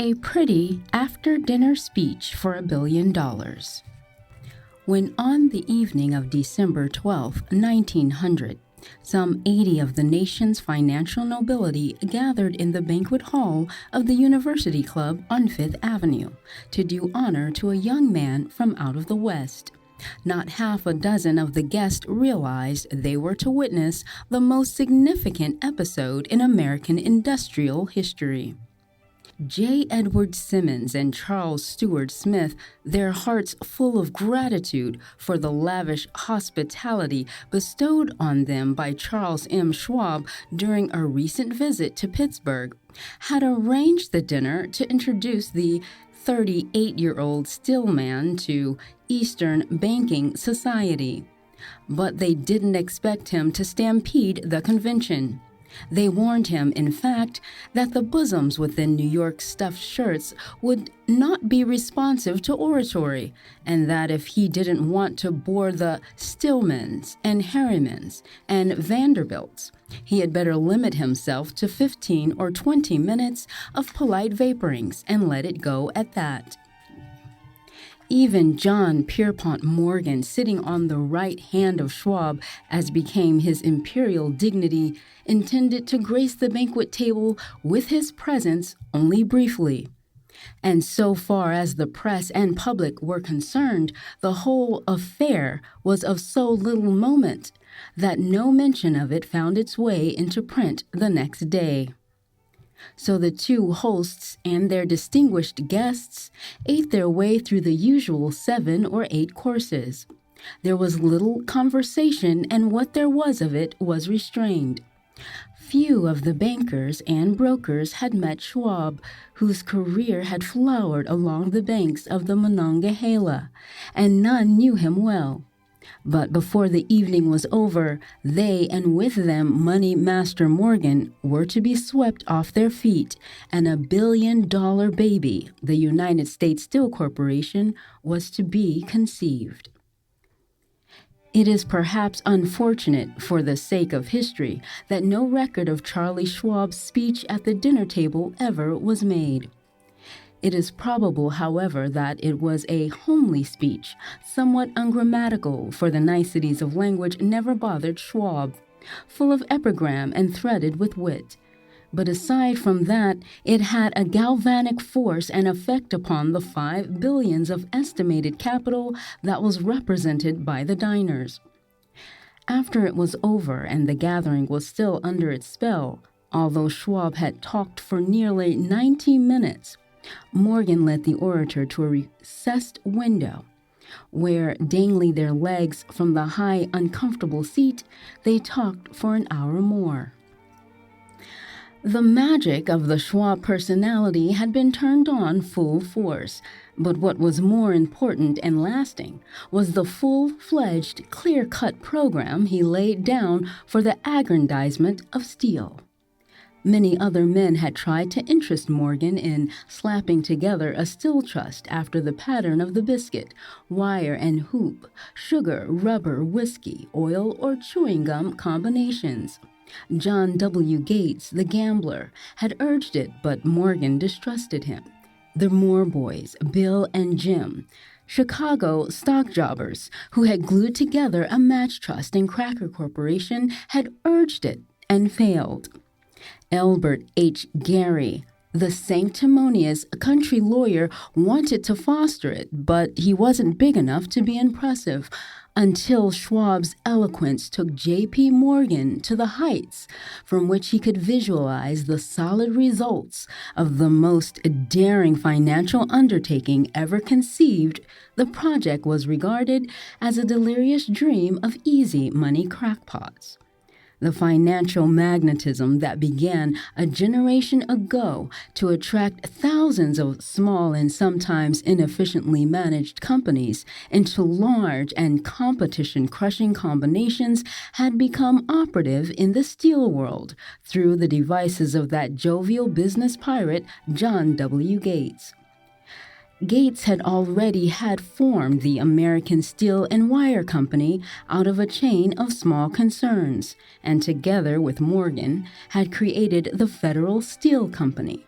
A pretty after-dinner speech for $1 billion. When on the evening of December 12, 1900, some 80 of the nation's financial nobility gathered in the banquet hall of the University Club on Fifth Avenue to do honor to a young man from out of the West, not half a dozen of the guests realized they were to witness the most significant episode in American industrial history. J. Edward Simmons and Charles Stewart Smith, their hearts full of gratitude for the lavish hospitality bestowed on them by Charles M. Schwab during a recent visit to Pittsburgh, had arranged the dinner to introduce the 38-year-old Stillman to Eastern Banking Society. But they didn't expect him to stampede the convention. They warned him, in fact, that the bosoms within New York stuffed shirts would not be responsive to oratory, and that if he didn't want to bore the Stillmans and Harrimans and Vanderbilts, he had better limit himself to 15 or 20 minutes of polite vaporings and let it go at that. Even John Pierpont Morgan, sitting on the right hand of Schwab, as became his imperial dignity, intended to grace the banquet table with his presence only briefly. And so far as the press and public were concerned, the whole affair was of so little moment that no mention of it found its way into print the next day. So the two hosts and their distinguished guests ate their way through the usual 7 or 8 courses. There was little conversation, and what there was of it was restrained. Few of the bankers and brokers had met Schwab, whose career had flowered along the banks of the Monongahela, and none knew him well. But before the evening was over, they and with them Money Master Morgan were to be swept off their feet, and $1 billion baby, the United States Steel Corporation, was to be conceived. It is perhaps unfortunate, for the sake of history, that no record of Charlie Schwab's speech at the dinner table ever was made. It is probable, however, that it was a homely speech, somewhat ungrammatical, for the niceties of language never bothered Schwab, full of epigram and threaded with wit. But aside from that, it had a galvanic force and effect upon the 5 billions of estimated capital that was represented by the diners. After it was over and the gathering was still under its spell, although Schwab had talked for nearly 90 minutes, Morgan led the orator to a recessed window, where, dangling their legs from the high, uncomfortable seat, they talked for an hour more. The magic of the Schwab personality had been turned on full force, but what was more important and lasting was the full-fledged, clear-cut program he laid down for the aggrandizement of steel. Many other men had tried to interest Morgan in slapping together a steel trust after the pattern of the biscuit, wire and hoop, sugar, rubber, whiskey, oil, or chewing gum combinations. John W. Gates, the gambler, had urged it, but Morgan distrusted him. The Moore boys, Bill and Jim, Chicago stock jobbers who had glued together a match trust and cracker corporation, had urged it and failed. Elbert H. Gary, the sanctimonious country lawyer, wanted to foster it, but he wasn't big enough to be impressive, until Schwab's eloquence took J.P. Morgan to the heights from which he could visualize the solid results of the most daring financial undertaking ever conceived. The project was regarded as a delirious dream of easy money crackpots. The financial magnetism that began a generation ago to attract thousands of small and sometimes inefficiently managed companies into large and competition-crushing combinations had become operative in the steel world through the devices of that jovial business pirate, John W. Gates. Gates had already had formed the American Steel and Wire Company out of a chain of small concerns, and together with Morgan had created the Federal Steel Company.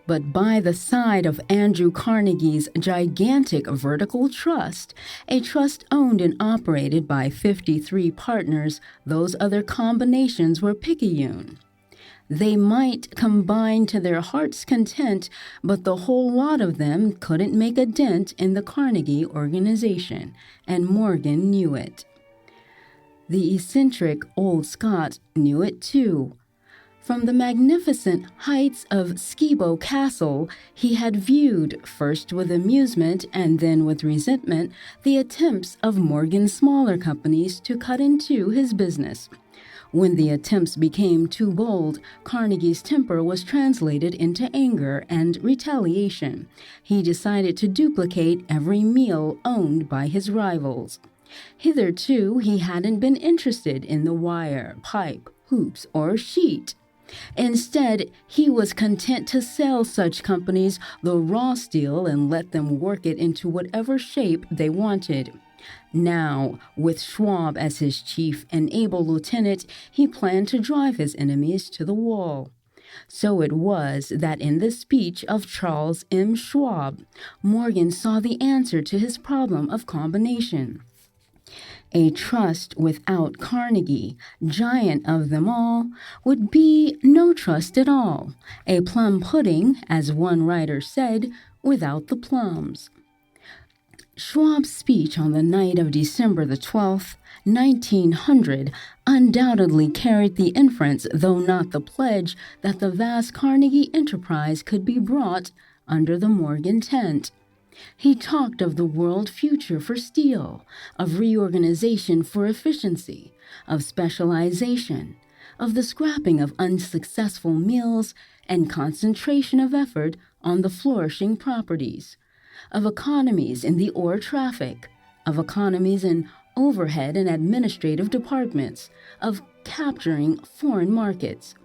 But by the side of Andrew Carnegie's gigantic vertical trust, a trust owned and operated by 53 partners, those other combinations were picayune. They might combine to their heart's content, but the whole lot of them couldn't make a dent in the Carnegie organization, and Morgan knew it. The eccentric old Scot knew it too. From the magnificent heights of Skibo Castle, he had viewed, first with amusement and then with resentment, the attempts of Morgan's smaller companies to cut into his business. When the attempts became too bold, Carnegie's temper was translated into anger and retaliation. He decided to duplicate every meal owned by his rivals. Hitherto, he hadn't been interested in the wire, pipe, hoops, or sheet. Instead, he was content to sell such companies the raw steel and let them work it into whatever shape they wanted. Now, with Schwab as his chief and able lieutenant, he planned to drive his enemies to the wall. So it was that in the speech of Charles M. Schwab, Morgan saw the answer to his problem of combination. A trust without Carnegie, giant of them all, would be no trust at all, a plum pudding, as one writer said, without the plums. Schwab's speech on the night of December the 12th, 1900, undoubtedly carried the inference, though not the pledge, that the vast Carnegie enterprise could be brought under the Morgan tent. He talked of the world future for steel, of reorganization for efficiency, of specialization, of the scrapping of unsuccessful mills and concentration of effort on the flourishing properties, of economies in the ore traffic, of economies in overhead and administrative departments, of capturing foreign markets.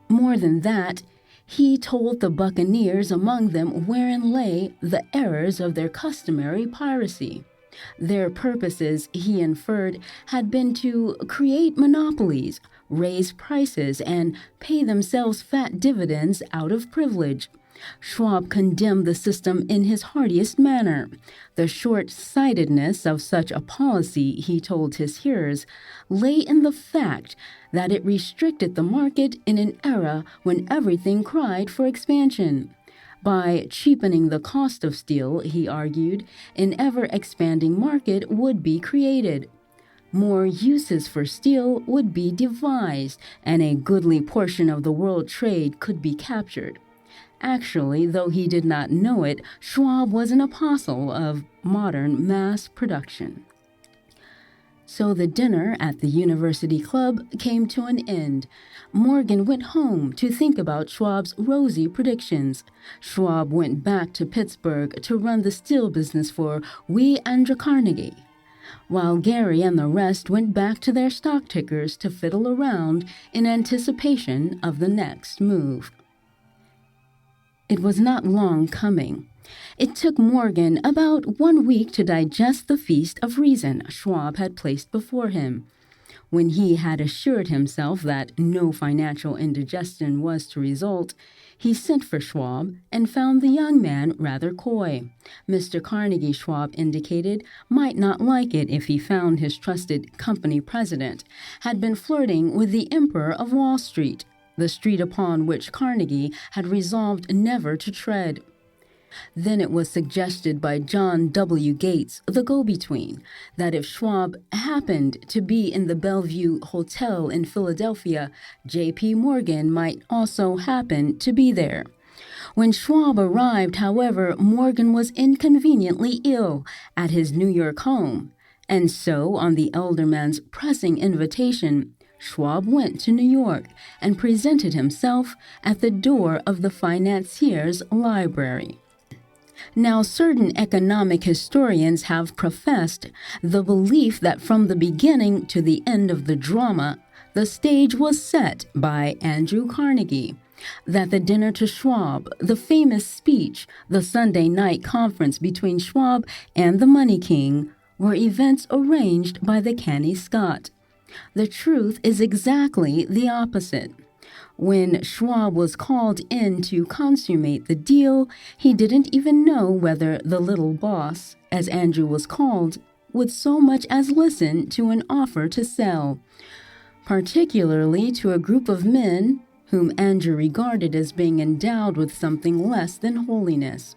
More than that, he told the buccaneers among them wherein lay the errors of their customary piracy. Their purposes, he inferred, had been to create monopolies, raise prices, and pay themselves fat dividends out of privilege. Schwab condemned the system in his heartiest manner. The short-sightedness of such a policy, he told his hearers, lay in the fact that it restricted the market in an era when everything cried for expansion. By cheapening the cost of steel, he argued, an ever-expanding market would be created. More uses for steel would be devised, and a goodly portion of the world trade could be captured. Actually, though he did not know it, Schwab was an apostle of modern mass production. So the dinner at the University Club came to an end. Morgan went home to think about Schwab's rosy predictions. Schwab went back to Pittsburgh to run the steel business for Andrew Carnegie, while Gary and the rest went back to their stock tickers to fiddle around in anticipation of the next move. It was not long coming. It took Morgan about 1 week to digest the feast of reason Schwab had placed before him. When he had assured himself that no financial indigestion was to result, he sent for Schwab and found the young man rather coy. Mr. Carnegie, Schwab indicated, might not like it if he found his trusted company president had been flirting with the Emperor of Wall Street, the street upon which Carnegie had resolved never to tread. Then it was suggested by John W. Gates, the go-between, that if Schwab happened to be in the Bellevue Hotel in Philadelphia, J.P. Morgan might also happen to be there. When Schwab arrived, however, Morgan was inconveniently ill at his New York home, and so, on the elder man's pressing invitation, Schwab went to New York and presented himself at the door of the financier's library. Now, certain economic historians have professed the belief that from the beginning to the end of the drama, the stage was set by Andrew Carnegie, that the dinner to Schwab, the famous speech, the Sunday night conference between Schwab and the Money King were events arranged by the canny Scot. The truth is exactly the opposite. When Schwab was called in to consummate the deal, he didn't even know whether the little boss, as Andrew was called, would so much as listen to an offer to sell, particularly to a group of men whom Andrew regarded as being endowed with something less than holiness.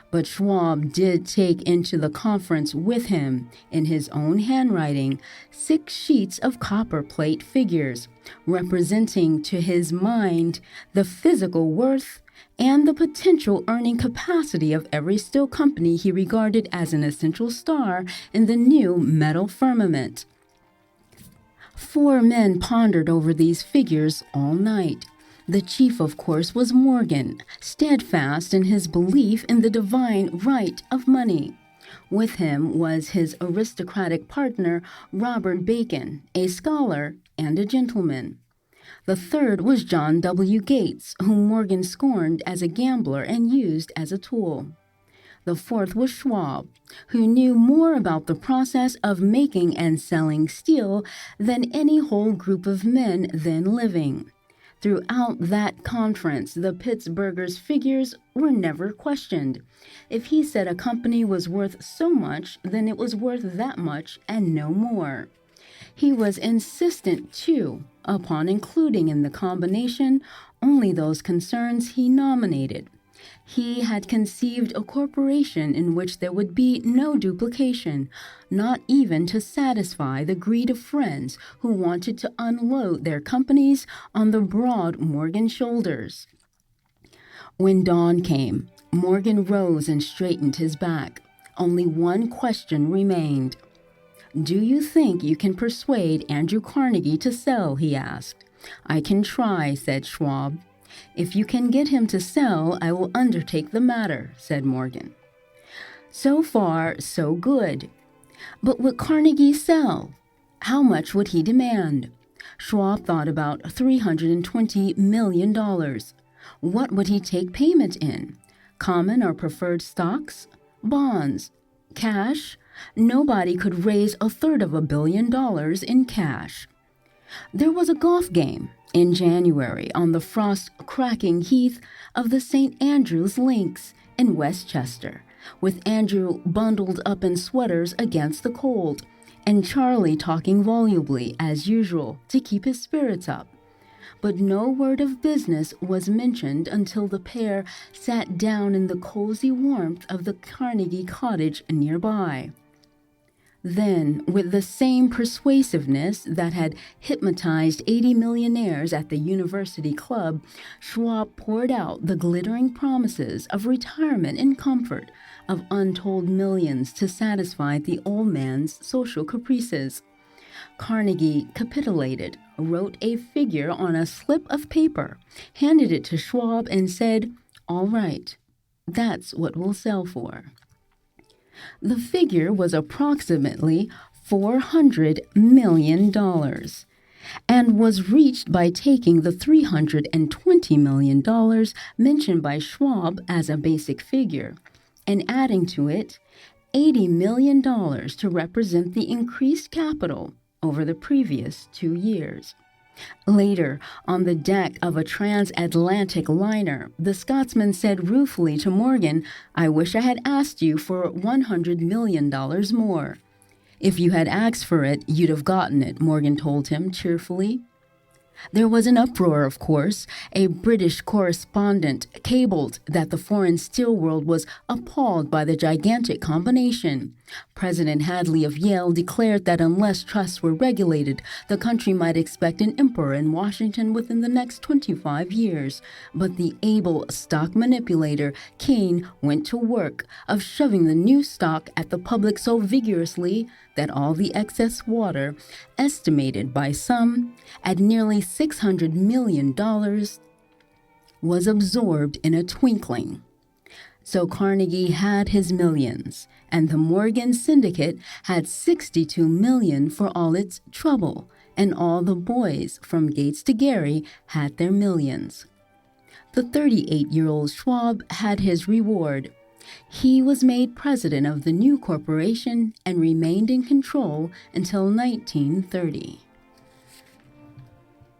But Schwab did take into the conference with him, in his own handwriting, 6 sheets of copperplate figures, representing to his mind the physical worth and the potential earning capacity of every steel company he regarded as an essential star in the new metal firmament. 4 men pondered over these figures all night. The chief, of course, was Morgan, steadfast in his belief in the divine right of money. With him was his aristocratic partner, Robert Bacon, a scholar and a gentleman. The third was John W. Gates, whom Morgan scorned as a gambler and used as a tool. The fourth was Schwab, who knew more about the process of making and selling steel than any whole group of men then living. Throughout that conference, the Pittsburghers' figures were never questioned. If he said a company was worth so much, then it was worth that much and no more. He was insistent, too, upon including in the combination only those concerns he nominated. He had conceived a corporation in which there would be no duplication, not even to satisfy the greed of friends who wanted to unload their companies on the broad Morgan shoulders. When dawn came, Morgan rose and straightened his back. Only one question remained. "Do you think you can persuade Andrew Carnegie to sell?" he asked. "I can try," said Schwab. "If you can get him to sell, I will undertake the matter," said Morgan. So far, so good. But would Carnegie sell? How much would he demand? Schwab thought about $320 million. What would he take payment in? Common or preferred stocks? Bonds? Cash? Nobody could raise $350 million in cash. There was a golf game in January on the frost-cracking heath of the St. Andrew's Links in Westchester, with Andrew bundled up in sweaters against the cold, and Charlie talking volubly, as usual, to keep his spirits up. But no word of business was mentioned until the pair sat down in the cozy warmth of the Carnegie cottage nearby. Then, with the same persuasiveness that had hypnotized 80 millionaires at the University Club, Schwab poured out the glittering promises of retirement and comfort, of untold millions to satisfy the old man's social caprices. Carnegie capitulated, wrote a figure on a slip of paper, handed it to Schwab, and said, "All right, that's what we'll sell for." The figure was approximately $400 million and was reached by taking the $320 million mentioned by Schwab as a basic figure and adding to it $80 million to represent the increased capital over the previous 2 years. Later, on the deck of a transatlantic liner, the Scotsman said ruefully to Morgan, "I wish I had asked you for $100 million more." "If you had asked for it, you'd have gotten it," Morgan told him cheerfully. There was an uproar, of course. A British correspondent cabled that the foreign steel world was appalled by the gigantic combination. President Hadley of Yale declared that unless trusts were regulated, the country might expect an emperor in Washington within the next 25 years. But the able stock manipulator, Kane, went to work of shoving the new stock at the public so vigorously that all the excess water, estimated by some at nearly $600 million, was absorbed in a twinkling. So Carnegie had his millions, and the Morgan Syndicate had $62 million for all its trouble, and all the boys from Gates to Gary had their millions. The 38-year-old Schwab had his reward. He was made president of the new corporation and remained in control until 1930.